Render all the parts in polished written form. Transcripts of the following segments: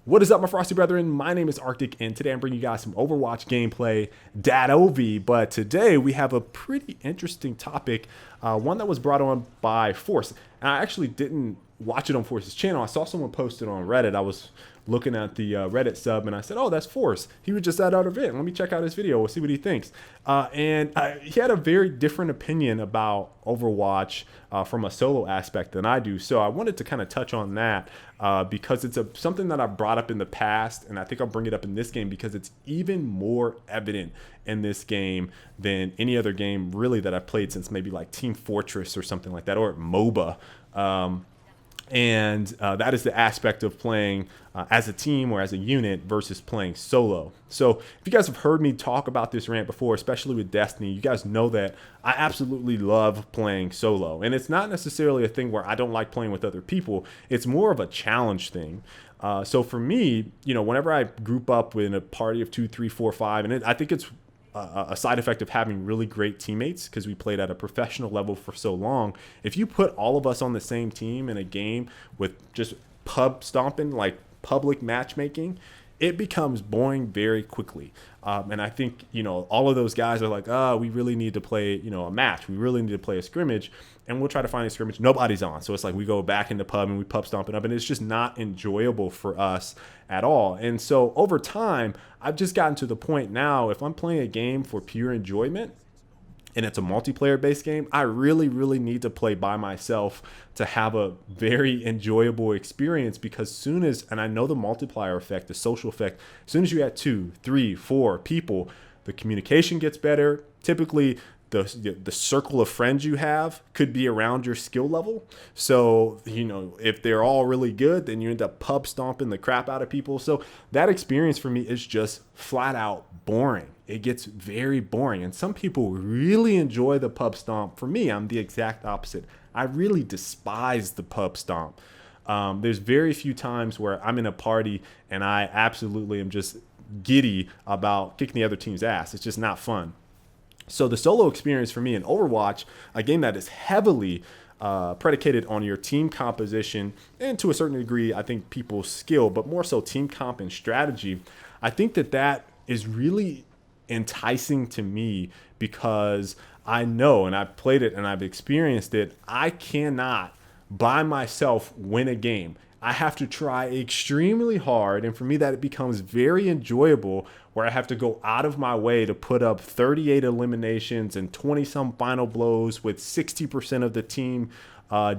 What is up, my Frosty Brethren? My name is Arctic, and today I'm bringing you guys some Overwatch gameplay, .ov. But today we have a pretty interesting topic, one that was brought on by Force. And I actually didn't watch it on Force's channel. I saw someone post it on Reddit. I was looking at the Reddit sub, and I said, "Oh, that's Force. He was just at our event. Let me check out his video. We'll see what he thinks." He had a very different opinion about Overwatch from a solo aspect than I do. So I wanted to kind of touch on that because it's something that I've brought up in the past, and I think I'll bring it up in this game because it's even more evident in this game than any other game really that I've played since maybe like Team Fortress or something like that, or MOBA. That is the aspect of playing as a team or as a unit versus playing solo. So if you guys have heard me talk about this rant before, especially with Destiny, you guys know that I absolutely love playing solo. And it's not necessarily a thing where I don't like playing with other people. It's more of a challenge thing. So for me, whenever I group up with a party of 2, 3, 4, 5, and I think it's a side effect of having really great teammates because we played at a professional level for so long. If you put all of us on the same team in a game with just pub stomping, like public matchmaking, it becomes boring very quickly. And I think, all of those guys are like, oh, we really need to play, a match. We really need to play a scrimmage. And we'll try to find a scrimmage. Nobody's on. So it's like we go back in the pub and we pub stomp it up. And it's just not enjoyable for us at all. And so over time, I've just gotten to the point now, if I'm playing a game for pure enjoyment, and it's a multiplayer based game, I really, really need to play by myself to have a very enjoyable experience because and I know the multiplier effect, the social effect, as soon as you add 2, 3, 4 people, the communication gets better. Typically, the circle of friends you have could be around your skill level. So, if they're all really good, then you end up pub stomping the crap out of people. So that experience for me is just flat out boring. It gets very boring. And some people really enjoy the pub stomp. For me, I'm the exact opposite. I really despise the pub stomp. There's very few times where I'm in a party and I absolutely am just giddy about kicking the other team's ass. It's just not fun. So the solo experience for me in Overwatch, a game that is heavily predicated on your team composition and to a certain degree, I think people's skill, but more so team comp and strategy. I think that is really enticing to me because I know, and I've played it and I've experienced it, I cannot by myself win a game. I have to try extremely hard, and for me that it becomes very enjoyable where I have to go out of my way to put up 38 eliminations and 20 some final blows with 60% of the team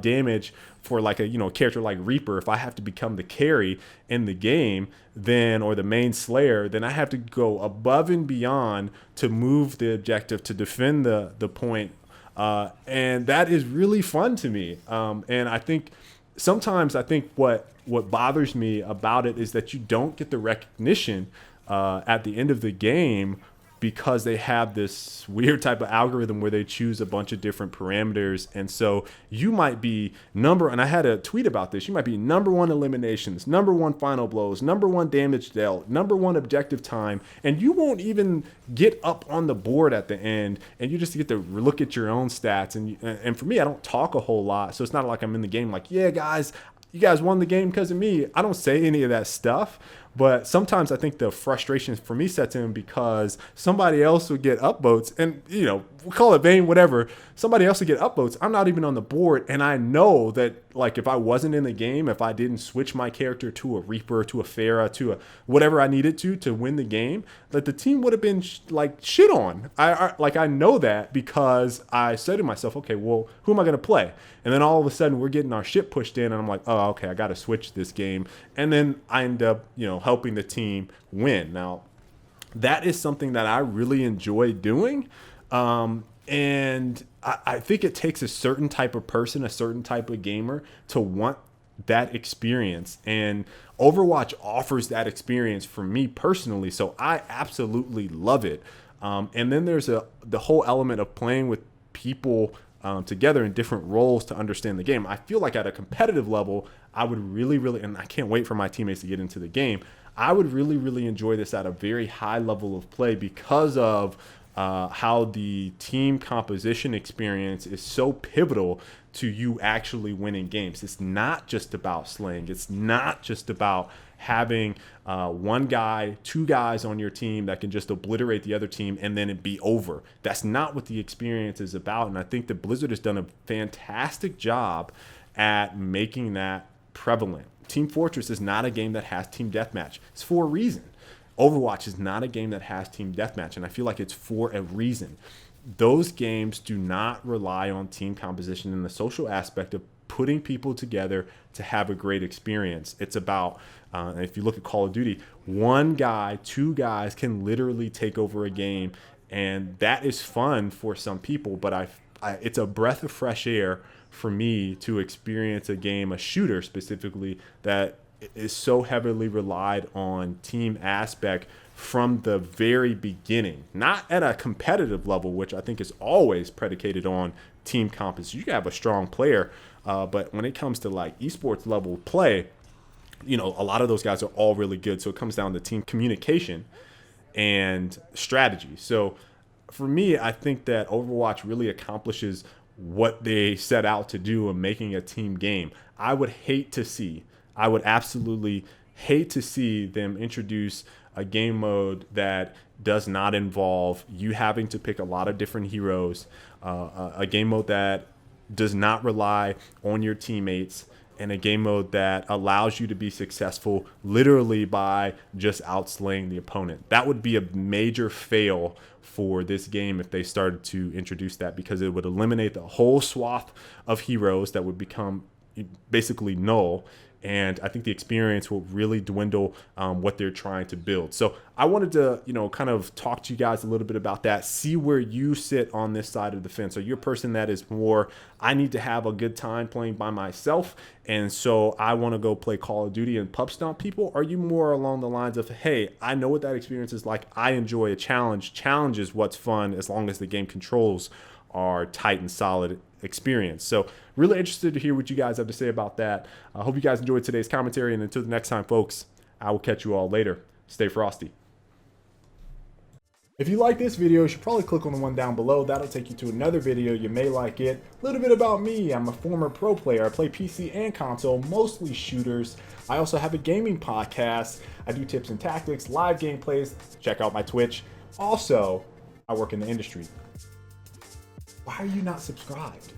damage for like a character like Reaper. If I have to become the carry in the game, or the main slayer, then I have to go above and beyond to move the objective to defend the point, and that is really fun to me. And I think sometimes what bothers me about it is that you don't get the recognition at the end of the game because they have this weird type of algorithm where they choose a bunch of different parameters. And so you might be and I had a tweet about this, you might be #1 eliminations, #1 final blows, #1 damage dealt, #1 objective time, and you won't get up on the board at the end, and you just get to look at your own stats. And for me, I don't talk a whole lot, so it's not like I'm in the game like, yeah, guys, you guys won the game because of me. I don't say any of that stuff. But sometimes I think the frustration for me sets in because somebody else would get upvotes, and we'll call it vain, whatever. Somebody else would get upvotes. I'm not even on the board, and I know that like if I wasn't in the game, if I didn't switch my character to a Reaper, to a Pharah, to a whatever I needed to win the game, that the team would have been shit on. I know that because I said to myself, okay, well, who am I going to play? And then all of a sudden we're getting our shit pushed in, and I'm like, oh, okay, I got to switch this game, and then I end up helping the team win. Now, that is something that I really enjoy doing. And I think it takes a certain type of person, a certain type of gamer to want that experience. And Overwatch offers that experience for me personally. So I absolutely love it. And then there's the whole element of playing with people together in different roles to understand the game. I feel like at a competitive level, I would really, really, and I can't wait for my teammates to get into the game. I would really, really enjoy this at a very high level of play because of how the team composition experience is so pivotal to you actually winning games. It's not just about slaying. It's not just about having one guy, two guys on your team that can just obliterate the other team and then it be over. That's not what the experience is about. And I think that Blizzard has done a fantastic job at making that prevalent. Team Fortress is not a game that has team deathmatch. It's for a reason. Overwatch is not a game that has team deathmatch, and I feel like it's for a reason. Those games do not rely on team composition and the social aspect of putting people together to have a great experience. It's about, if you look at Call of Duty, one guy, two guys can literally take over a game, and that is fun for some people, but it's a breath of fresh air for me to experience a game, a shooter specifically, that is so heavily relied on team aspect from the very beginning, not at a competitive level, which I think is always predicated on team composition. You can have a strong player, but when it comes to like esports level play, you know, a lot of those guys are all really good. So it comes down to team communication and strategy. So for me, I think that Overwatch really accomplishes what they set out to do in making a team game. I would absolutely hate to see them introduce a game mode that does not involve you having to pick a lot of different heroes, a game mode that does not rely on your teammates, and a game mode that allows you to be successful literally by just outslaying the opponent. That would be a major fail for this game if they started to introduce that, because it would eliminate the whole swath of heroes that would become basically null. And I think the experience will really dwindle what they're trying to build. So I wanted to, kind of talk to you guys a little bit about that, see where you sit on this side of the fence. Are you a person that is more, I need to have a good time playing by myself, and so I want to go play Call of Duty and pub stomp people? Are you more along the lines of, hey, I know what that experience is like. I enjoy a challenge. Challenge is what's fun as long as the game controls are tight and solid experience. So really interested to hear what you guys have to say about that. I hope you guys enjoyed today's commentary, and until the next time, folks, I will catch you all later. Stay frosty. If you like this video, you should probably click on the one down below. That'll take you to another video. You may like it. A little bit about me. I'm a former pro player. I play PC and console, mostly shooters. I also have a gaming podcast. I do tips and tactics, live gameplays. Check out my Twitch. Also, I work in the industry. Why are you not subscribed?